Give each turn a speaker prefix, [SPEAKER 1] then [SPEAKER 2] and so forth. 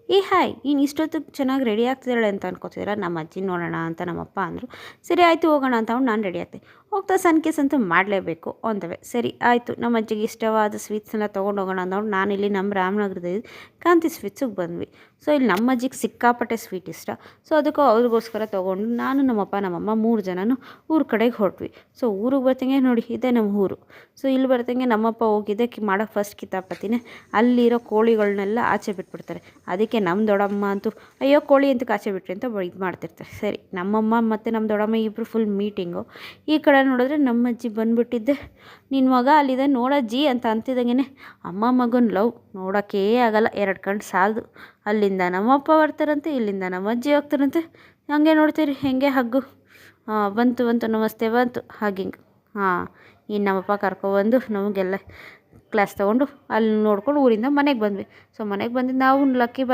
[SPEAKER 1] ಏ ಹಾಯ್ ನೀನು ಇಷ್ಟೊತ್ತಿಗೆ ಚೆನ್ನಾಗಿ ರೆಡಿ ಆಗ್ತಿದ್ದಾಳೆ ಅಂತ ಅನ್ಕೋತಿದ್ದೀರಾ, ನಮ್ಮ ಅಜ್ಜಿ ನೋಡೋಣ ಅಂತ ನಮ್ಮಪ್ಪ ಅಂದರು. ಸರಿ ಆಯಿತು ಹೋಗೋಣ ಅಂತ ನಾನು ರೆಡಿ ಆಗ್ತೆ. ಹೋಗ್ತಾ ಸನ್ಕೇಸ್ ಅಂತೂ ಮಾಡಲೇಬೇಕು ಅಂತವೆ. ಸರಿ ಆಯಿತು, ನಮ್ಮ ಅಜ್ಜಿಗೆ ಇಷ್ಟವಾದ ಸ್ವೀಟ್ಸನ್ನ ತೊಗೊಂಡು ಹೋಗೋಣ ಅಂದವ್ರು ನಾನಿಲ್ಲಿ ನಮ್ಮ ರಾಮನಗರದಲ್ಲಿ ಕಾಂತಿ ಸ್ವೀಟ್ಸಿಗೆ ಬಂದ್ವಿ. ಸೊ ಇಲ್ಲಿ ನಮ್ಮ ಅಜ್ಜಿಗೆ ಸಿಕ್ಕಾಪಟ್ಟೆ ಸ್ವೀಟ್ ಇಷ್ಟ. ಸೊ ಅದಕ್ಕೂ ಅವ್ರಿಗೋಸ್ಕರ ತೊಗೊಂಡು ನಾನು ನಮ್ಮಪ್ಪ ನಮ್ಮಮ್ಮ 3 ಜನನು ಊರ ಕಡೆಗೆ ಹೊರಟ್ವಿ. ಸೊ ಊರಿಗೆ ಬರ್ತಿಗೆ ನೋಡಿ ಇದೇ ನಮ್ಮ ಊರು. ಸೊ ಇಲ್ಲಿ ಬರ್ತಿಗೆ ನಮ್ಮಪ್ಪ ಹೋಗಿದ್ದೆ ಮಾಡೋಕ್ಕೆ ಫಸ್ಟ್ ಕಿತಾಪತಿನೇ ಅಲ್ಲಿರೋ ಕೋಳಿಗಳನ್ನೆಲ್ಲ ಆಚೆ ಬಿಟ್ಬಿಡ್ತಾರೆ. ಅದಕ್ಕೆ ನಮ್ಮ ದೊಡ್ಡಮ್ಮ ಅಂತೂ ಅಯ್ಯೋ ಕೋಳಿ ಅಂತ ಆಚೆ ಬಿಟ್ರಿ ಅಂತ ಇದು ಮಾಡ್ತಿರ್ತಾರೆ. ಸರಿ ನಮ್ಮಮ್ಮ ಮತ್ತು ನಮ್ಮ ದೊಡ್ಡಮ್ಮ ಇಬ್ಬರು ಫುಲ್ ಮೀಟಿಂಗು. ಈ ಕಡೆ ನೋಡಿದ್ರೆ ನಮ್ಮ ಅಜ್ಜಿ ಬಂದುಬಿಟ್ಟಿದ್ದೆ, ನಿನ್ನ ಮಗ ಅಲ್ಲಿದೆ ನೋಡಜ್ಜಿ ಅಂತ ಅಂತಿದ್ದಂಗೆ ಅಮ್ಮ ಮಗನ ಲವ್ ನೋಡೋಕ್ಕೇ ಆಗಲ್ಲ, 2 ಕಣ್ಣು ಸಾಲದು. ಅಲ್ಲಿಂದ ನಮ್ಮಪ್ಪ ಬರ್ತಾರಂತೆ, ಇಲ್ಲಿಂದ ನಮ್ಮ ಅಜ್ಜಿ ಹೋಗ್ತಾರಂತೆ. ಹಂಗೆ ನೋಡ್ತೀರಿ ಹೆಂಗೆ ಹಗ್ಗು ಬಂತು ನಮಸ್ತೆ ಬಂತು ಹಾಗಿಂಗೆ. ಇನ್ನು ನಮ್ಮಪ್ಪ ಕರ್ಕೊಬಂದು ನಮಗೆಲ್ಲ ಕ್ಲಾಸ್ ತೊಗೊಂಡು ಅಲ್ಲಿ ನೋಡ್ಕೊಂಡು ಊರಿಂದ ಮನೆಗೆ ಬಂದ್ವಿ. ಸೊ ಮನೆಗೆ ಬಂದಿದ್ದು ನಾವು ಲಕ್ಕಿ